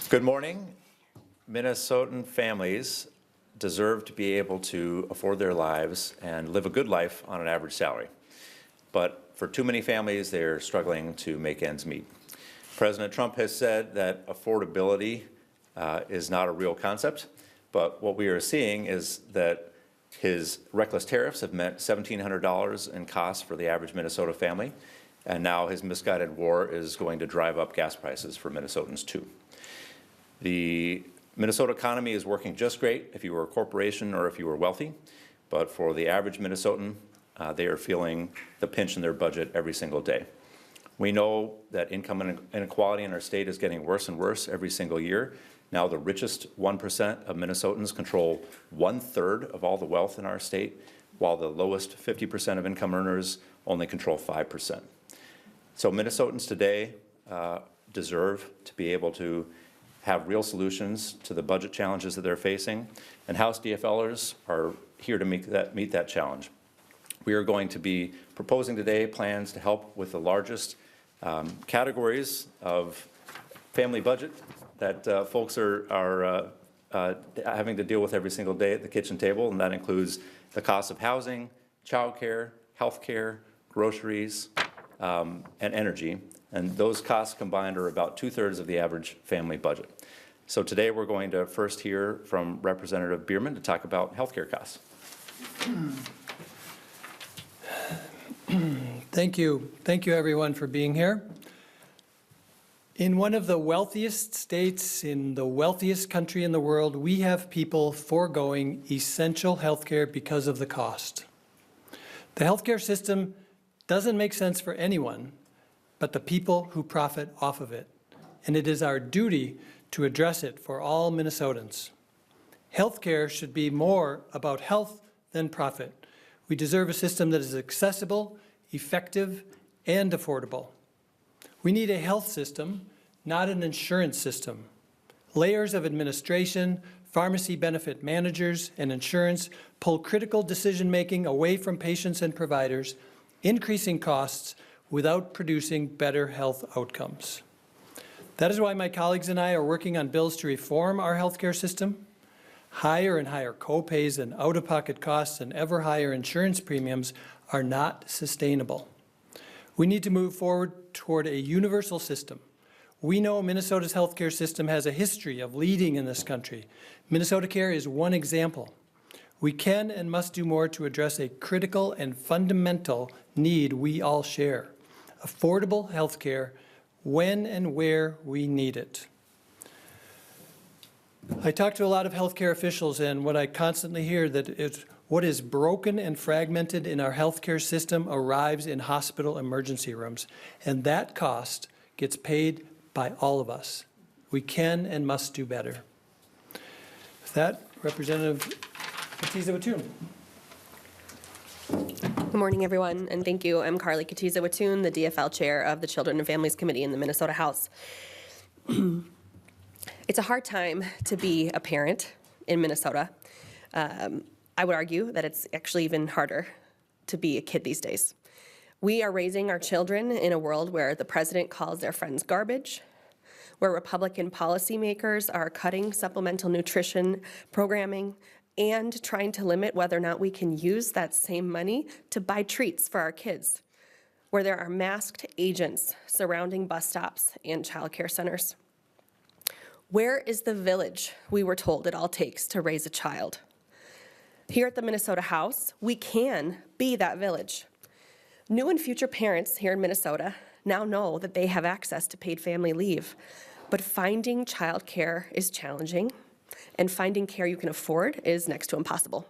Good morning. Minnesotan families deserve to be able to afford their lives and live a good life on an average salary. But for too many families, they're struggling to make ends meet. President Trump has said that affordability is not a real concept, but what we are seeing is that his reckless tariffs have meant $1,700 in costs for the average Minnesota family, and now his misguided war is going to drive up gas prices for Minnesotans too. The Minnesota economy is working just great if you were a corporation or if you were wealthy, but for the average Minnesotan, they are feeling the pinch in their budget every single day. We know that income inequality in our state is getting worse and worse every single year. Now the richest 1% of Minnesotans control 1/3 of all the wealth in our state, while the lowest 50% of income earners only control 5%. So Minnesotans today deserve to be able to have real solutions to the budget challenges that they're facing, and House DFLers are here to meet that challenge. We are going to be proposing today plans to help with the largest categories of family budget that folks are having to deal with every single day at the kitchen table, and that includes the cost of housing, childcare, health care, groceries, and energy. And those costs combined are about 2/3 of the average family budget. So today we're going to first hear from Representative Bierman to talk about healthcare costs. Thank you. Thank you, everyone, for being here. In one of the wealthiest states in the wealthiest country in the world, we have people foregoing essential healthcare because of the cost. The healthcare system doesn't make sense for anyone but the people who profit off of it, and it is our duty to address it for all Minnesotans. Healthcare should be more about health than profit. We deserve a system that is accessible, effective, and affordable. We need a health system, not an insurance system. Layers of administration, pharmacy benefit managers, and insurance pull critical decision-making away from patients and providers, increasing costs without producing better health outcomes. That is why my colleagues and I are working on bills to reform our healthcare system. Higher and higher co-pays and out-of-pocket costs and ever higher insurance premiums are not sustainable. We need to move forward toward a universal system. We know Minnesota's healthcare system has a history of leading in this country. Minnesota Care is one example. We can and must do more to address a critical and fundamental need we all share: affordable health care when and where we need it. I talk to a lot of healthcare officials, and what I constantly hear that what is broken and fragmented in our healthcare system arrives in hospital emergency rooms, and that cost gets paid by all of us. We can and must do better. With that, Representative Katiza-Watun. Good morning, everyone, and thank you. I'm Carly Katiza-Watun, the DFL chair of the Children and Families Committee in the Minnesota House. It's a hard time to be a parent in Minnesota. I would argue that it's actually even harder to be a kid these days. We are raising our children in a world where the president calls their friends garbage, where Republican policymakers are cutting supplemental nutrition programming and trying to limit whether or not we can use that same money to buy treats for our kids, where there are masked agents surrounding bus stops and child care centers. Where is the village we were told it all takes to raise a child? Here at the Minnesota House, we can be that village. New and future parents here in Minnesota now know that they have access to paid family leave, but finding child care is challenging, and finding care you can afford is next to impossible.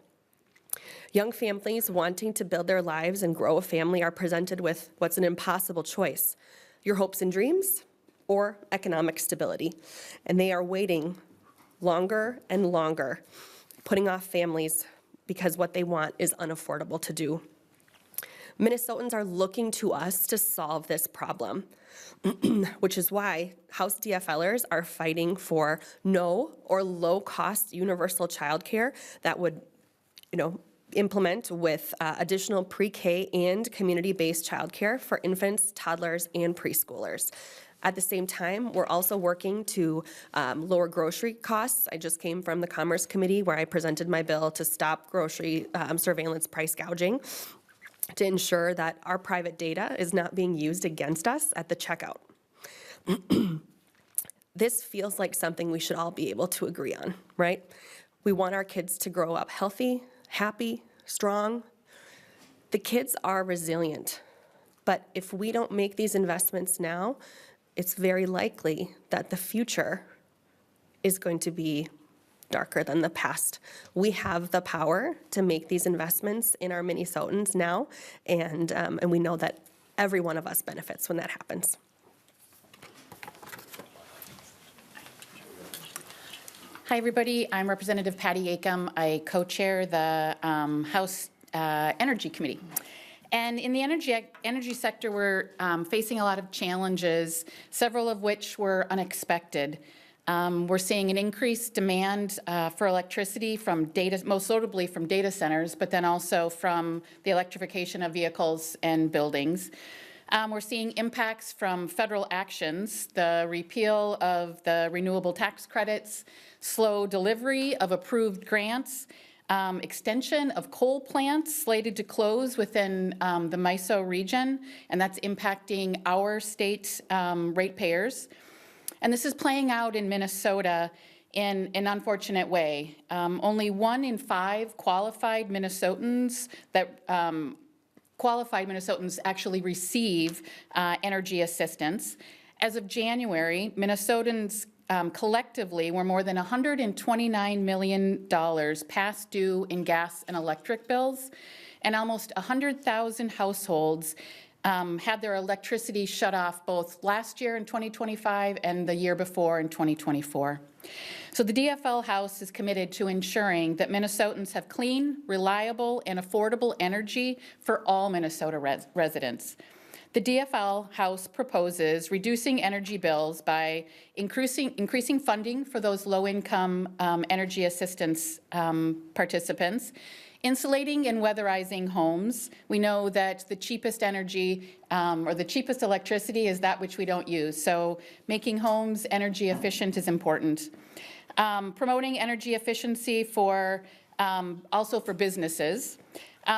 Young families wanting to build their lives and grow a family are presented with what's an impossible choice: your hopes and dreams or economic stability. And they are waiting longer and longer, putting off families because what they want is unaffordable to do. Minnesotans are looking to us to solve this problem, which is why House DFLers are fighting for no or low-cost universal childcare that would, implement with additional pre-K and community-based childcare for infants, toddlers, and preschoolers. At the same time, we're also working to lower grocery costs. I just came from the Commerce Committee where I presented my bill to stop grocery surveillance price gouging, to ensure that our private data is not being used against us at the checkout. This feels like something we should all be able to agree on, right? We want our kids to grow up healthy, happy, strong. The kids are resilient, but if we don't make these investments now, it's very likely that the future is going to be darker than the past. We have the power to make these investments in our Minnesotans now, and we know that every one of us benefits when that happens. Hi, everybody. I'm Representative Patty Acom. I co-chair the House Energy Committee. And in the energy sector, we're facing a lot of challenges, several of which were unexpected. We're seeing an increased demand for electricity from most notably from data centers, but then also from the electrification of vehicles and buildings. We're seeing impacts from federal actions, the repeal of the renewable tax credits, slow delivery of approved grants, extension of coal plants slated to close within the MISO region, and that's impacting our state ratepayers. And this is playing out in Minnesota in an unfortunate way. Only 1 in 5 qualified Minnesotans actually receive energy assistance. As of January, Minnesotans collectively were more than $129 million past due in gas and electric bills, and almost 100,000 households had their electricity shut off both last year in 2025 and the year before in 2024. So the DFL House is committed to ensuring that Minnesotans have clean, reliable, and affordable energy for all Minnesota residents. The DFL House proposes reducing energy bills by increasing funding for those low-income energy assistance participants, insulating and weatherizing homes. We know that the cheapest energy or the cheapest electricity is that which we don't use. So making homes energy efficient is important. Promoting energy efficiency also for businesses.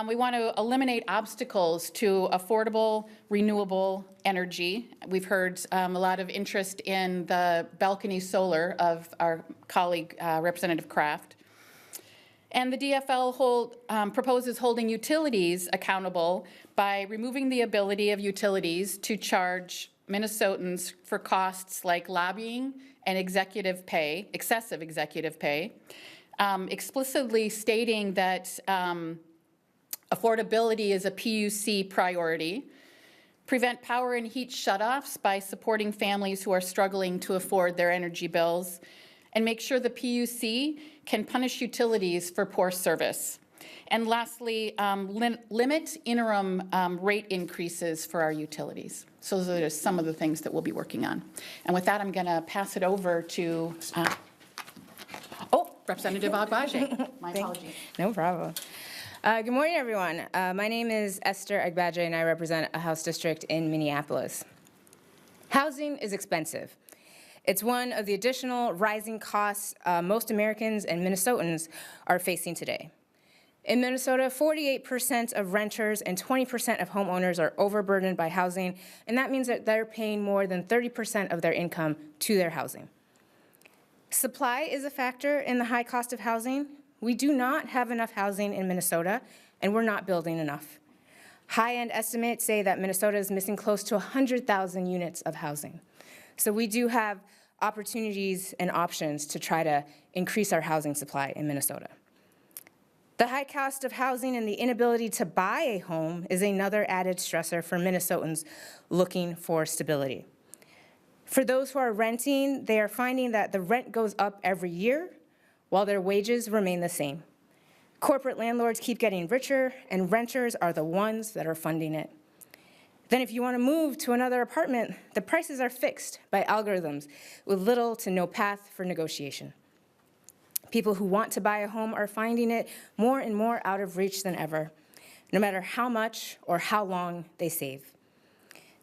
We want to eliminate obstacles to affordable, renewable energy. We've heard a lot of interest in the balcony solar of our colleague, Representative Kraft. And the DFL proposes holding utilities accountable by removing the ability of utilities to charge Minnesotans for costs like lobbying and excessive executive pay, explicitly stating that affordability is a PUC priority, prevent power and heat shutoffs by supporting families who are struggling to afford their energy bills, and make sure the PUC can punish utilities for poor service. And lastly, limit interim rate increases for our utilities. So those are just some of the things that we'll be working on. And with that, I'm going to pass it over to, Representative Agbaje. My apologies. No problem. Good morning, everyone. My name is Esther Agbaje, and I represent a House district in Minneapolis. Housing is expensive. It's one of the additional rising costs most Americans and Minnesotans are facing today. In Minnesota, 48% of renters and 20% of homeowners are overburdened by housing, and that means that they're paying more than 30% of their income to their housing. Supply is a factor in the high cost of housing. We do not have enough housing in Minnesota, and we're not building enough. High-end estimates say that Minnesota is missing close to 100,000 units of housing. So we do have opportunities and options to try to increase our housing supply in Minnesota. The high cost of housing and the inability to buy a home is another added stressor for Minnesotans looking for stability. For those who are renting, they are finding that the rent goes up every year while their wages remain the same. Corporate landlords keep getting richer, and renters are the ones that are funding it. Then if you want to move to another apartment, the prices are fixed by algorithms with little to no path for negotiation. People who want to buy a home are finding it more and more out of reach than ever, no matter how much or how long they save.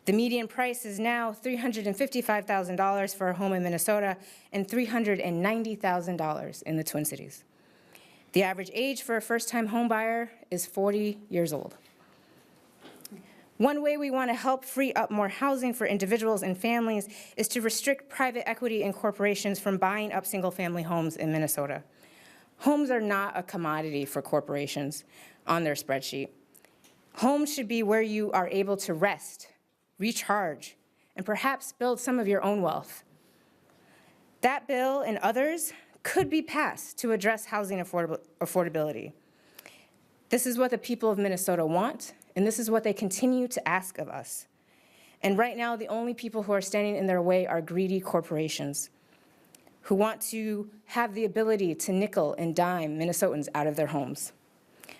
The median price is now $355,000 for a home in Minnesota and $390,000 in the Twin Cities. The average age for a first-time home buyer is 40 years old. One way we want to help free up more housing for individuals and families is to restrict private equity and corporations from buying up single-family homes in Minnesota. Homes are not a commodity for corporations on their spreadsheet. Homes should be where you are able to rest, recharge, and perhaps build some of your own wealth. That bill and others could be passed to address housing affordability. This is what the people of Minnesota want, and this is what they continue to ask of us. And right now, the only people who are standing in their way are greedy corporations who want to have the ability to nickel and dime Minnesotans out of their homes.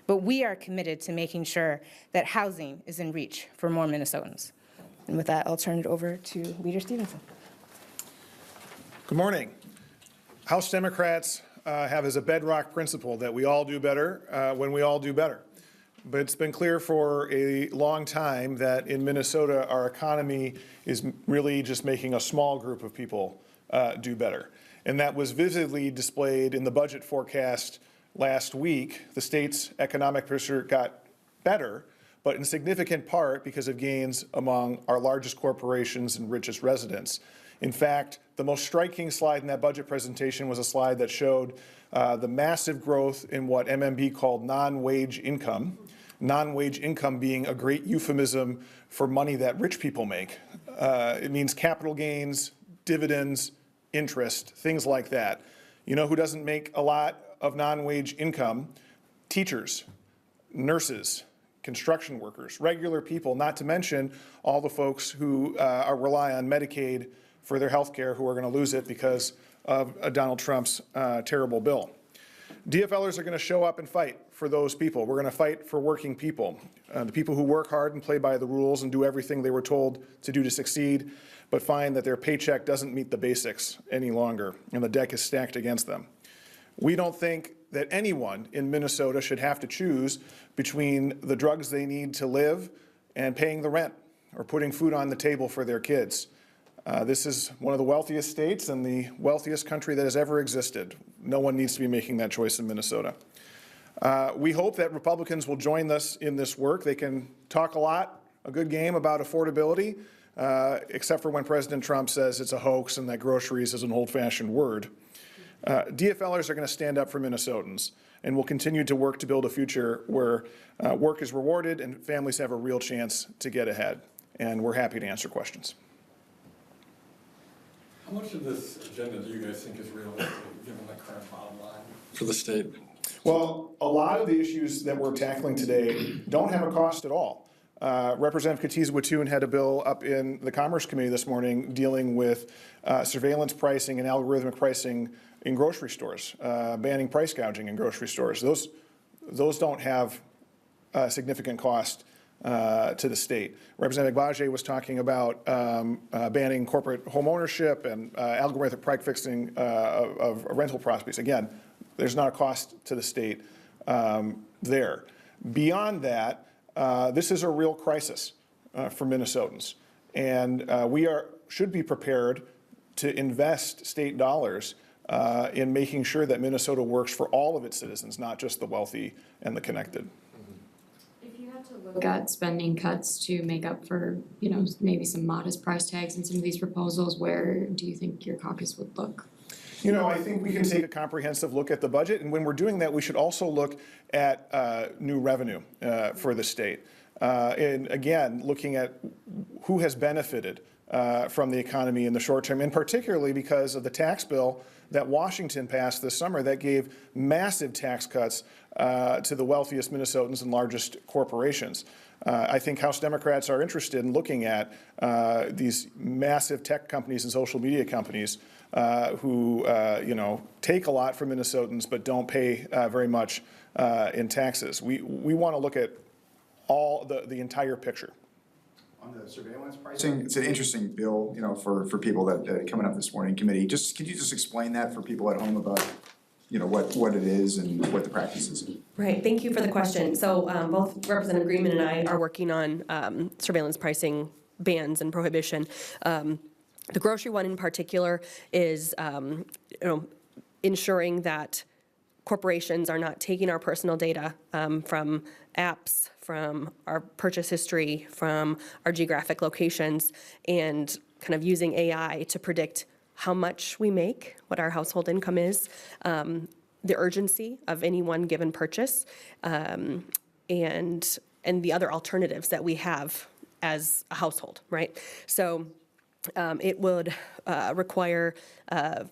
But we are committed to making sure that housing is in reach for more Minnesotans. And with that, I'll turn it over to Leader Stevenson. Good morning. House Democrats have as a bedrock principle that we all do better when we all do better. But it's been clear for a long time that in Minnesota, our economy is really just making a small group of people do better. And that was vividly displayed in the budget forecast last week. The state's economic picture got better, but in significant part because of gains among our largest corporations and richest residents. In fact, the most striking slide in that budget presentation was a slide that showed the massive growth in what MMB called non-wage income. Non-wage income being a great euphemism for money that rich people make. It means capital gains, dividends, interest, things like that. You know who doesn't make a lot of non-wage income? Teachers, nurses, construction workers, regular people, not to mention all the folks who rely on Medicaid for their health care who are going to lose it because of Donald Trump's terrible bill. DFLers are going to show up and fight for those people. We're going to fight for working people, the people who work hard and play by the rules and do everything they were told to do to succeed, but find that their paycheck doesn't meet the basics any longer, and the deck is stacked against them. We don't think that anyone in Minnesota should have to choose between the drugs they need to live and paying the rent or putting food on the table for their kids. This is one of the wealthiest states and the wealthiest country that has ever existed. No one needs to be making that choice in Minnesota. We hope that Republicans will join us in this work. They can talk a good game about affordability, except for when President Trump says it's a hoax and that groceries is an old-fashioned word. DFLers are going to stand up for Minnesotans, and will continue to work to build a future where work is rewarded and families have a real chance to get ahead. And we're happy to answer questions. How much of this agenda do you guys think is realistic, given the current bottom line for the state? Well, a lot of the issues that we're tackling today don't have a cost at all. Representative Katiza-Watoon had a bill up in the Commerce Committee this morning dealing with surveillance pricing and algorithmic pricing in grocery stores, banning price gouging in grocery stores. Those don't have significant cost to the state. Representative Agbaje was talking about banning corporate home ownership and algorithmic price fixing of rental properties. Again, there's not a cost to the state there. Beyond that, this is a real crisis for Minnesotans, and we should be prepared to invest state dollars in making sure that Minnesota works for all of its citizens, not just the wealthy and the connected. If you had to look at spending cuts to make up for, maybe some modest price tags in some of these proposals, where do you think your caucus would look? I think we can take a comprehensive look at the budget, and when we're doing that, we should also look at new revenue for the state. And again, looking at who has benefited from the economy in the short term, and particularly because of the tax bill that Washington passed this summer that gave massive tax cuts to the wealthiest Minnesotans and largest corporations. I think House Democrats are interested in looking at these massive tech companies and social media companies who take a lot from Minnesotans but don't pay very much in taxes. We want to look at all the entire picture. On the surveillance pricing, it's an interesting bill, for people that coming up this morning in committee. Could you just explain that for people at home about, what it is and what the practice is? Right, thank you for the question. So both Representative Greenman and I are working on surveillance pricing bans and prohibition. The grocery one in particular is ensuring that corporations are not taking our personal data from apps, from our purchase history, from our geographic locations, and kind of using AI to predict how much we make, what our household income is, the urgency of any one given purchase, and the other alternatives that we have as a household, right? So it would require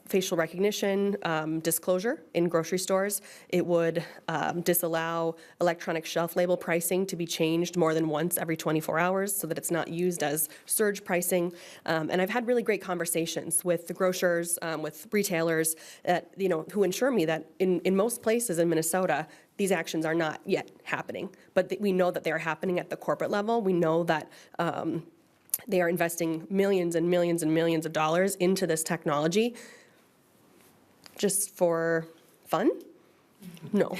facial recognition disclosure in grocery stores. It would disallow electronic shelf label pricing to be changed more than once every 24 hours so that it's not used as surge pricing. And I've had really great conversations with the grocers, with retailers that, who assure me that in most places in Minnesota, these actions are not yet happening. But we know that they are happening at the corporate level. We know that they are investing millions and millions and millions of dollars into this technology just for fun? No.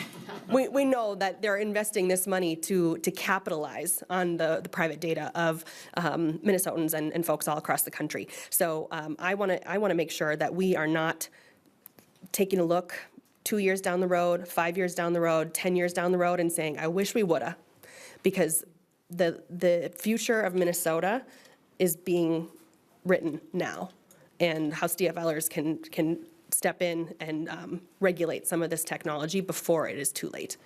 We know that they're investing this money to capitalize on the private data of Minnesotans and folks all across the country. So I want to make sure that we are not taking a look 2 years down the road, 5 years down the road, 10 years down the road and saying, I wish we woulda, because the future of Minnesota is being written now, and House DFLers can step in and regulate some of this technology before it is too late.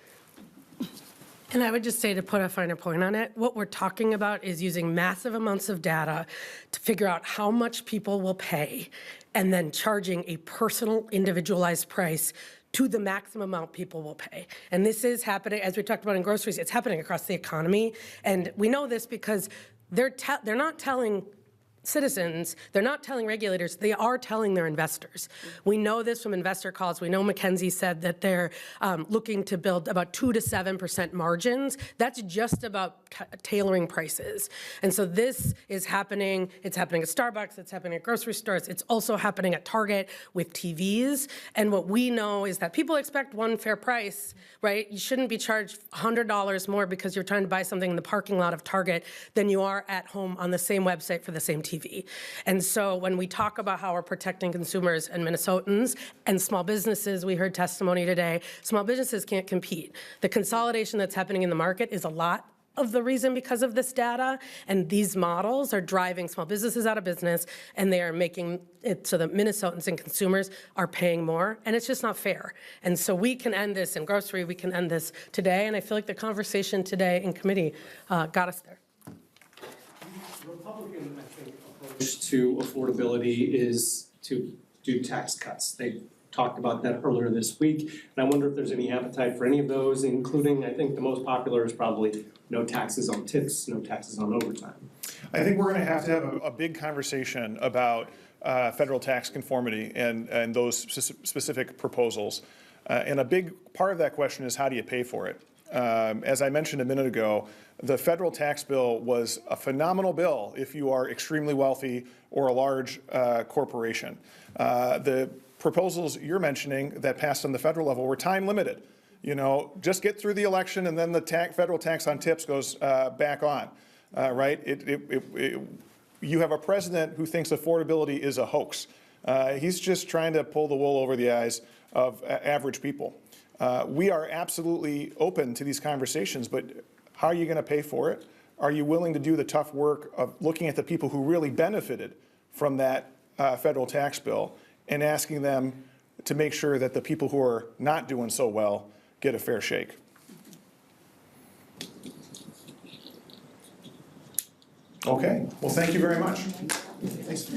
And I would just say, to put a finer point on it, what we're talking about is using massive amounts of data to figure out how much people will pay and then charging a personal, individualized price to the maximum amount people will pay. And this is happening, as we talked about in groceries, it's happening across the economy. And we know this because they're not telling citizens, they're not telling regulators, they are telling their investors. We know this from investor calls. We know McKinsey said that they're looking to build about 2 to 7% margins. That's just about tailoring prices. And so this is happening. It's happening at Starbucks. It's happening at grocery stores. It's also happening at Target with TVs. And what we know is that people expect one fair price, right? You shouldn't be charged $100 more because you're trying to buy something in the parking lot of Target than you are at home on the same website for the same TV. And so when we talk about how we're protecting consumers and Minnesotans and small businesses, we heard testimony today, small businesses can't compete. The consolidation that's happening in the market is a lot of the reason because of this data, and these models are driving small businesses out of business, and they are making it so that Minnesotans and consumers are paying more, and it's just not fair. And so we can end this in grocery, we can end this today, and I feel like the conversation today in committee got us there. Republican, I think, approach to affordability is to do tax cuts. They talked about that earlier this week, and I wonder if there's any appetite for any of those, including, I think the most popular is probably no taxes on tips, no taxes on overtime. I think we're going to have a big conversation about federal tax conformity and those specific proposals. And a big part of that question is, how do you pay for it? As I mentioned a minute ago, the federal tax bill was a phenomenal bill if you are extremely wealthy or a large corporation. The proposals you're mentioning that passed on the federal level were time limited. Just get through the election and then the federal tax on tips goes back on, right? You have a president who thinks affordability is a hoax. He's just trying to pull the wool over the eyes of average people. We are absolutely open to these conversations, but how are you going to pay for it? Are you willing to do the tough work of looking at the people who really benefited from that federal tax bill and asking them to make sure that the people who are not doing so well get a fair shake? Okay, well, thank you very much. Thanks.